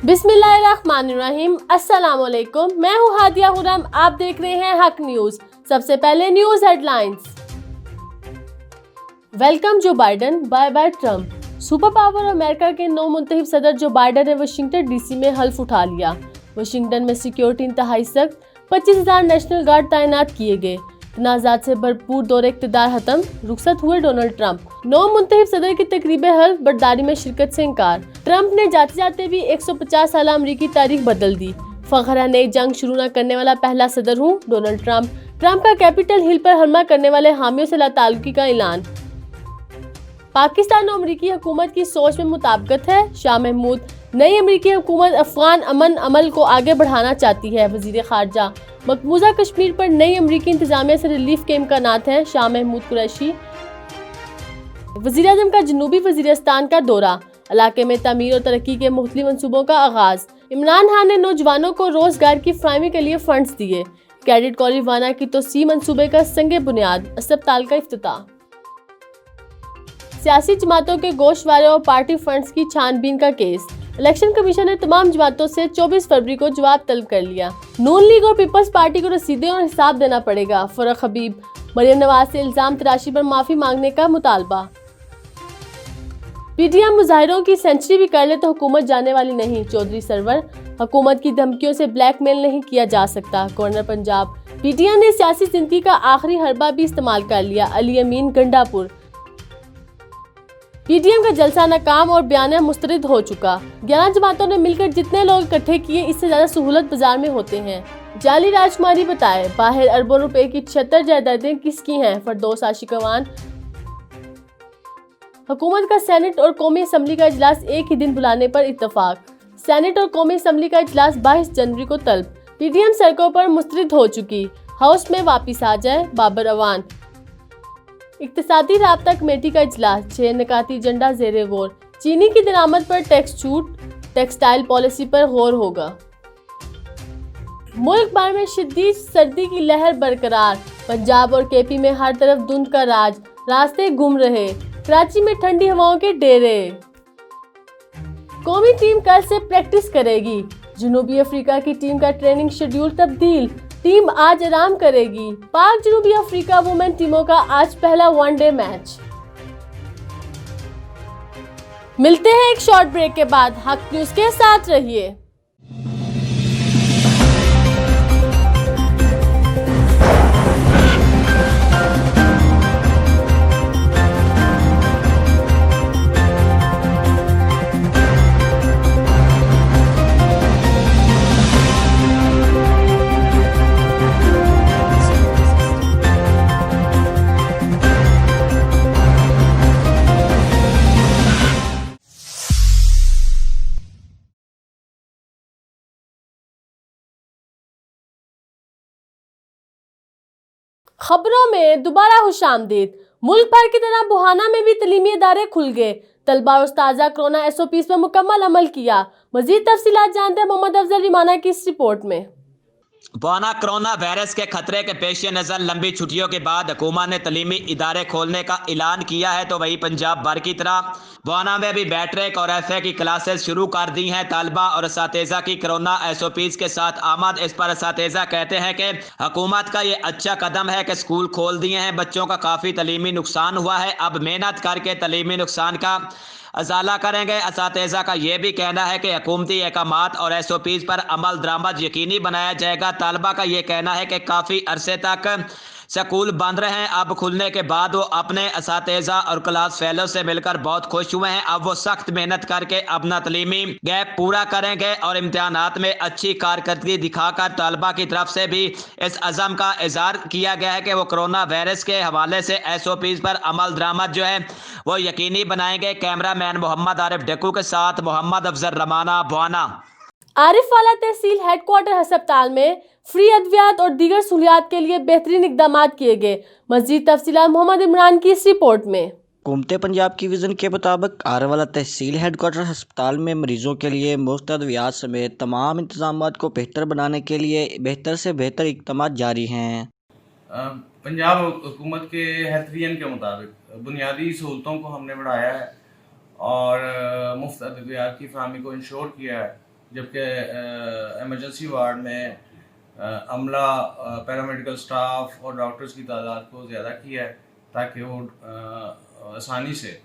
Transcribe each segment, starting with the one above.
बिस्मिल्लाहिर्रहमानिर्रहीम। अस्सलामुअलैकुम। मैं हूँ हादिया हुरम। आप देख रहे हैं हक न्यूज। सबसे पहले news headlines. Welcome Joe Biden, bye bye Trump. Super power America के नौ मुंतखब सदर जो बाइडन ने वाशिंगटन डीसी में हल्फ उठा लिया। वाशिंगटन में सिक्योरिटी इंतहाई सख्त, 25,000 नेशनल गार्ड तैनात किए गए। तनाज़ात से भरपूर दौरे इक़्तिदार खत्म, रुखसत हुए डोनाल्ड ट्रंप। नौ मुंतखब सदर की तकरीब हल्फ बर्दारी में शिरकत से इनकार। ट्रंप ने जाते जाते भी 150 साल अमरीकी तारीख बदल दी। फख्र है नई जंग शुरू न करने वाला पहला सदर हूँ, डोनाल्ड ट्रंप। ट्रंप का कैपिटल हिल पर हमला करने वाले हामियों से लाताल्लुकी का ऐलान। पाकिस्तान और अमरीकी हुकूमत की सोच में मुताबिकत है, शाह महमूद। नई अमरीकी हुकूमत अफगान अमन अमल को आगे बढ़ाना चाहती है, वजीर खारजा। मकबूजा कश्मीर पर नई अमरीकी इंतजामिया से रिलीफ के इम्कानात हैं, शाह महमूद कुरैशी। वजीर-ए-आज़म का जनूबी वजीरिस्तान का दौरा, इलाके में तमीर और तरक्की के मुख्तलिफ मंसूबों का आगाज। इमरान खान ने नौजवानों को रोजगार की फराहमी के लिए फंड्स दिए। कैडेट कॉलेज वाना की तोसी मंसूबे का संगे बुनियाद, अस्पताल का इफ्तिताह। सियासी जमातों के गोशवारे और पार्टी फंड्स की छानबीन का केस। इलेक्शन कमीशन ने तमाम जमातों से 24 फरवरी को जवाब तलब कर लिया। नून लीग और पीपल्स पार्टी को रसीदें और हिसाब देना पड़ेगा। फरक हबीब। मरियम नवाज से इल्जाम तराशी पर माफी मांगने का मुतालबा। पीडीएम मुजाहिरों की सेंचुरी भी कर ले तो हुकूमत जाने वाली नहीं, चौधरी सरवर। हुकूमत की धमकियों से ब्लैकमेल नहीं किया जा सकता, गवर्नर पंजाब। पीटीआई ने सियासी जिंदगी का आखिरी हरबा भी इस्तेमाल कर लिया, अली अमीन गंडापुर। पीडीएम का जलसा नाकाम और बयान मुस्तरद हो चुका। 11 जमातों ने मिलकर जितने लोग इकट्ठे किए, इससे ज्यादा सहूलत बाजार में होते हैं। जाली राजकुमारी बताए, बाहर अरबों रुपए की 76 जायदादें किसकी हैं, फरदौस आशिकवान। हुकूमत का सेनेट और कौमी असम्बली का इजलास एक ही दिन बुलाने पर इत्तफाक। सेनेट और कौमी असम्बली का इजलास 22 जनवरी को तलब। पीडीएम सड़कों पर मुस्तरद हो चुकी, हाउस में वापिस आ जाए, बाबर अवान। इक्तिसादी राब्ता कमेटी का इजलास, 6 निकाती एजेंडा ज़ेरे गौर। चीनी की दरामद पर टैक्स छूट, टेक्सटाइल पॉलिसी पर गौर होगा। मुल्क भर में शदीद सर्दी की लहर बरकरार, पंजाब और केपी में हर तरफ धुंध का राज, रास्ते गुम रहे। कराची में ठंडी हवाओं के डेरे। कौमी टीम कल से प्रैक्टिस करेगी। जनूबी अफ्रीका की टीम का ट्रेनिंग शेड्यूल तब्दील, टीम आज आराम करेगी। पाक जनूबी अफ्रीका वुमेन टीमों का आज पहला वनडे मैच। मिलते हैं एक शॉर्ट ब्रेक के बाद। हक न्यूज के साथ रहिए। खबरों में दोबारा खुशामदीद। मुल्क भर की तरह बुहाना में भी तलीमी इदारे खुल गए। तलबा और उस्ताजा कोरोना SOPs पर मुकम्मल अमल किया। मजीद तफसीलात जानते हैं मोहम्मद अफजल रिमाना की इस रिपोर्ट में। बुहाना कोरोना वायरस के खतरे के पेश नज़र लंबी छुट्टियों के बाद हुकूमत ने तलीमी इदारे खोलने का ऐलान किया है, तो वहीं पंजाब भर की तरह बुहाना में भी मैट्रिक और FA की क्लासेस शुरू कर दी हैं। तालबा और असातिज़ा की कोरोना SOPs के साथ आमद। इस पर असातिज़ा कहते हैं कि हुकूमत का ये अच्छा कदम है कि स्कूल खोल दिए हैं। बच्चों का काफ़ी तलीमी नुकसान हुआ है, अब मेहनत करके तलीमी नुकसान का अजाला करेंगे। असातिज़ा का यह भी कहना है कि हुकूमती अहकामात और SOPs पर अमल दरामद यकीनी बनाया जाएगा। तालबा का यह कहना है कि काफ़ी अरसे तक स्कूल बंद रहे हैं, अब खुलने के बाद वो अपने असातिज़ा और क्लास फेलो से मिलकर बहुत खुश हुए हैं। अब वो सख्त मेहनत करके अपना तलीमी गैप पूरा करेंगे और इम्तिहानात में अच्छी कारकर्दगी दिखाकर तालबा की तरफ से भी इस अज़म का इज़हार किया गया है कि वो कोरोना वायरस के हवाले से SOPs पर अमल दरामद जो है वो यकीनी बनाएंगे। कैमरा मैन मोहम्मद आरिफ डक्कू के साथ मोहम्मद अफजल रमाना, बुहाना। आरिफ वाला तहसील हेडक्वार्टर अस्पताल में फ्री अद्वियात और दीगर सहूलियात के लिए बेहतरीन इकदाम किए गए। मजीद तफसीलात मोहम्मद इमरान की इस रिपोर्ट में। हुकूमत पंजाब की विज़न के मुताबिक आरवाला तहसील हेडक्वार्टर अस्पताल में मरीजों के लिए मुफ्त अद्वियात समेत तमाम इंतजाम को बेहतर बनाने के लिए बेहतर से बेहतर इकदाम जारी हैं। पंजाब हुकूमत के हेल्थ विजन के मुताबिक बुनियादी सहूलतों को हमने बढ़ाया है और मुफ्त अद्वियात की फराहमी को इंश्योर किया है जबकि इमरजेंसी वार्ड में अमला, पैरामेडिकल स्टाफ और डॉक्टर्स की तादाद को ज़्यादा किया है ताकि वो आसानी से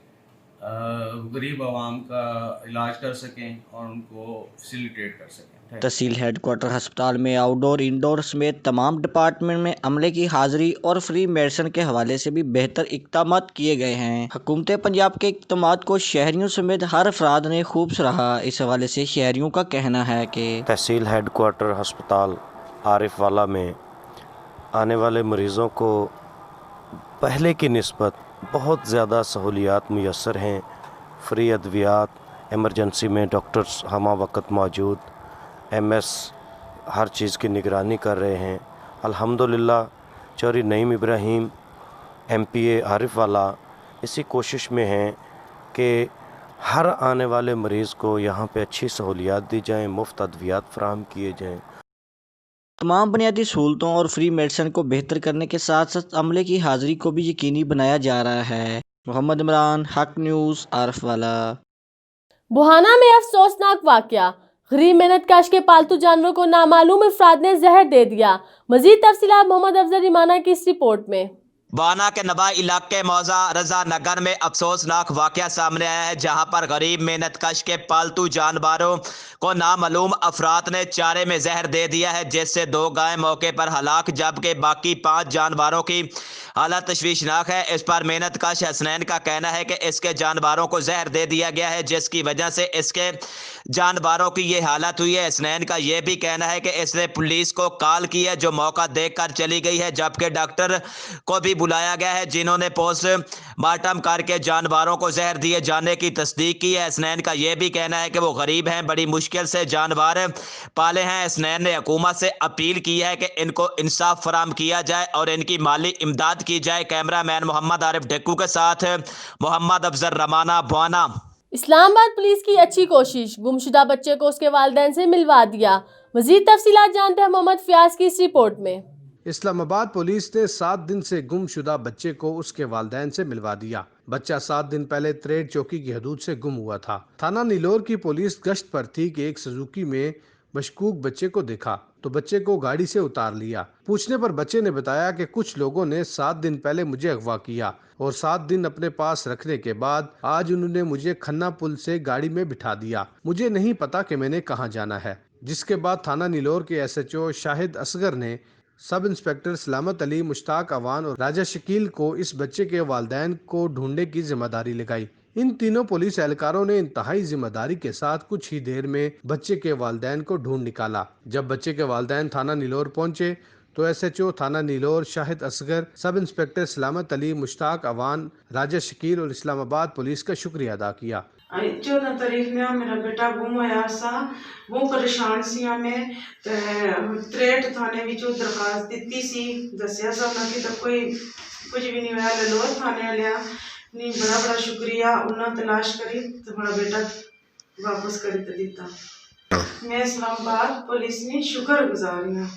गरीब आवाम का इलाज कर सकें और उनको फैसिलिटेट कर सकें। तहसील हेडक्वार्टर अस्पताल में आउटडोर इंडोर समेत तमाम डिपार्टमेंट में अमले की हाजिरी और फ्री मेडिसिन के हवाले से भी बेहतर इक़दाम किए गए हैं। हुकूमत पंजाब के इक़दाम को शहरियों समेत हर अफराद ने खूब सराहा। इस हवाले से शहरियों का कहना है कि तहसील हेडक्वार्टर अस्पताल आरिफ वाला में आने वाले मरीज़ों को पहले की निस्बत बहुत ज़्यादा सहूलियात मुयस्सर हैं। फ्री अद्वियात, एमरजेंसी में डॉक्टर्स हमा वक्त मौजूद, MS हर चीज़ की निगरानी कर रहे हैं। अल्हम्दुलिल्लाह चौधरी नईम इब्राहिम MPA आरिफ वाला इसी कोशिश में हैं कि हर आने वाले मरीज़ को यहाँ पे अच्छी सहूलियात दी जाएँ, मुफ्त अद्वियात फ़राहम किए जाएँ। तमाम बुनियादी सहूलतों और फ्री मेडिसिन को बेहतर करने के साथ साथ अमले की हाजिरी को भी यकीनी बनाया जा रहा है। मोहम्मद इमरान, हक न्यूज़, आरिफ वाला। बुहाना में अफसोसनाक वाकया, गरीब मेहनतकश के पालतू जानवरों को नामालूम अफराद ने जहर दे दिया। मजीद तफसीलात मोहम्मद अफजल रिमाना की इस रिपोर्ट में। बाना के नबा इलाके मौजा रजा नगर में अफसोसनाक वाकया सामने आया है, जहां पर गरीब मेहनतकश के पालतू जानवरों को नामालूम अफराद ने चारे में जहर दे दिया है, जिससे 2 गायें मौके पर हलाक जबकि बाकी 5 जानवरों की हालत तशवीशनाक है। इस पर मेहनतकश हसनैन का कहना है कि इसके जानवरों को जहर दे दिया गया है, जिसकी वजह से इसके जानवरों की ये हालत हुई है। हसनैन का यह भी कहना है कि इसने पुलिस को कॉल की है, जो मौका देखकर चली गई है, जबकि डॉक्टर को भी बुलाया गया है, जिन्होंने पोस्टमार्टम करके जानवरों को जहर दिए जाने की तस्दीक की है। हसनैन का यह भी कहना है कि वो गरीब हैं, बड़ी मुश्किल से जानवर पाले हैं। हसनैन ने हुकूमत से अपील की है कि इनको इंसाफ फराहम किया जाए और इनकी माली इमदाद की जाए। कैमरामैन मोहम्मद आरिफ ढक्कू के साथ मोहम्मद अफजल रमाना, बुआना। इस्लामाबाद पुलिस की अच्छी कोशिश, गुमशुदा बच्चे को उसके वालिदैन से मिलवा दिया। मजीद तफसीलात जानते हैं मोहम्मद फयाज की इस रिपोर्ट में। इस्लामाबाद पुलिस ने 7 दिन से गुमशुदा बच्चे को उसके वालिदैन से मिलवा दिया। बच्चा 7 दिन पहले त्रेड चौकी की हदूद से गुम हुआ था। थाना नीलोर की पुलिस गश्त पर थी कि एक सुजुकी में मशकूक बच्चे को देखा तो बच्चे को गाड़ी से उतार लिया। पूछने पर बच्चे ने बताया कि कुछ लोगों ने 7 दिन पहले मुझे अगवा किया और 7 दिन अपने पास रखने के बाद आज उन्होंने मुझे खन्ना पुल से गाड़ी में बिठा दिया। मुझे नहीं पता कि मैंने कहाँ जाना है। जिसके बाद थाना नीलोर के SHO शाहिद असगर ने सब इंस्पेक्टर सलामत अली, मुश्ताक अवान और राजा शकील को इस बच्चे के वालिदैन को ढूंढने की जिम्मेदारी लगाई। इन तीनों पुलिस एहलकारों ने इंतहाई जिम्मेदारी के साथ कुछ ही देर में बच्चे के वालिदैन को ढूंढ निकाला। जब बच्चे के वालिदैन थाना नीलोर पहुंचे तो SHO थाना नीलोर शाहिद असगर, सब इंस्पेक्टर सलामत अली, मुश्ताक अवान, राजा शकील और इस्लामाबाद पुलिस का शुक्रिया अदा किया। 14 तारीख ने मेरा बेटा गुम होया सा, बहुत परेशान सी हमें त्रेट थाने विचों दरखास्त दी सी, दसिया सा कि तो कोई कुछ भी नहीं होया। ललोर थाने वाले नहीं बड़ा शुक्रिया, उन्होंने तलाश करी तो मेरा बेटा वापस कर दिता। मैं इस्लामाबाद पुलिस ने शुक्रगुजार हूं।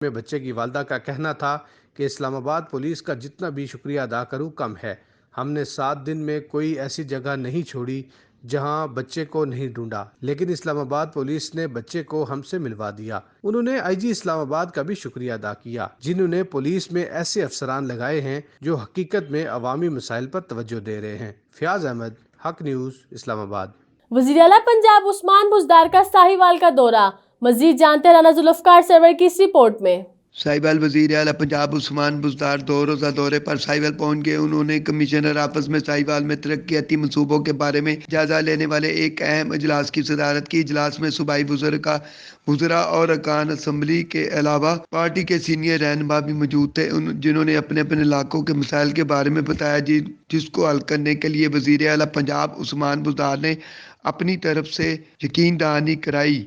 में बच्चे की वालदा का कहना था कि इस्लामाबाद पुलिस का जितना भी शुक्रिया अदा करूं कम है। हमने 7 दिन में कोई ऐसी जगह नहीं छोड़ी जहां बच्चे को नहीं ढूंढा, लेकिन इस्लामाबाद पुलिस ने बच्चे को हमसे मिलवा दिया। उन्होंने IG इस्लामाबाद का भी शुक्रिया अदा किया, जिन्होंने पुलिस में ऐसे अफसरान लगाए हैं जो हकीकत में अवामी मसाइल पर तवज्जो दे रहे हैं। फयाज अहमद, हक न्यूज़, इस्लामाबाद। वज़ीर आला पंजाब उस्मान बुज़दार का साहिवाल का दौरा। मजीद जानते हैं राना जुल्फ़कार सरवर की इस रिपोर्ट में। साहिवाल वज़ीर आला पंजाब उस्मान बुज़दार 2 रोज़ा दौरे पर साहिवाल पहुंच गए। उन्होंने कमिश्नर आपस में साहिवाल में तरक्याती मनसूबों के बारे में जायजा लेने वाले एक अहम इजलास की सदारत की। इजलास में सूबाई वज़रा और अरकान असम्बली के अलावा पार्टी के सीनियर रहनुमा भी मौजूद थे, जिन्होंने अपने अपने इलाकों के मसाइल के बारे में बताया, जिसको हल करने के लिए वज़ीर आला पंजाब उस्मान बुज़दार ने अपनी तरफ से यकीन दहानी कराई।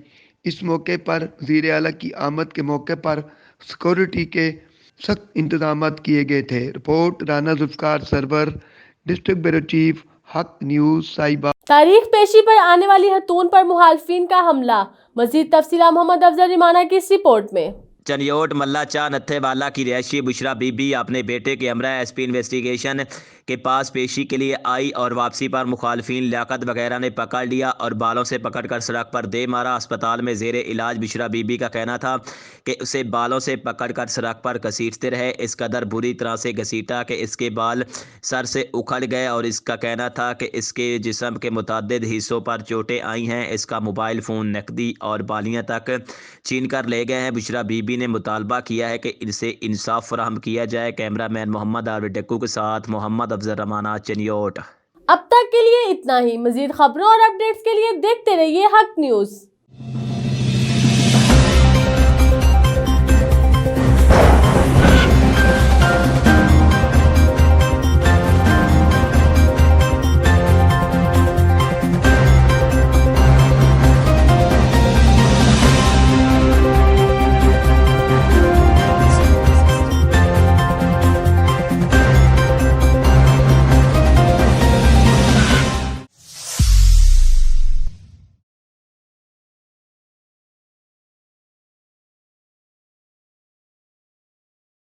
इस मौके पर वज़ीर आला की आमद के मौके पर सिक्योरिटी के सख्त इंतजाम किए गए थे। Report Rana Zulfiqar Sarwar, district bureau chief, Haq news, साहिबा। तारीख पेशी पर आने वाली हतून पर मुखालिफिन का हमला। मजीद तफसीलात मोहम्मद अफजल रिमाना की इस रिपोर्ट में। चनियोट मल्ला चा नत्थे वाला की रिहायशी बुशरा बीबी अपने बेटे के हमरा SP इन्वेस्टिगेशन के पास पेशी के लिए आई और वापसी पर मुखालफिन लियाकत वगैरह ने पकड़ लिया और बालों से पकड़कर सड़क पर दे मारा। अस्पताल में जेर इलाज बिशरा बीबी का कहना था कि उसे बालों से पकड़कर सड़क पर घसीटते रहे, इस कदर बुरी तरह से घसीटा कि इसके बाल सर से उखड़ गए और इसका कहना था कि इसके जिस्म के मुतअद्दिद हिस्सों पर चोटें आई हैं। इसका मोबाइल फ़ोन, नकदी और बालियाँ तक छीन कर ले गए हैं। बिशरा बीबी ने मुतालबा किया है कि इनसे इंसाफ फराहम किया जाए। कैमरामैन मोहम्मद आरवी डक्कू के साथ मोहम्मद अफजल रमाना, चनियोट। अब तक के लिए इतना ही। मजीद खबरों और अपडेट्स के लिए देखते रहिए हक न्यूज़।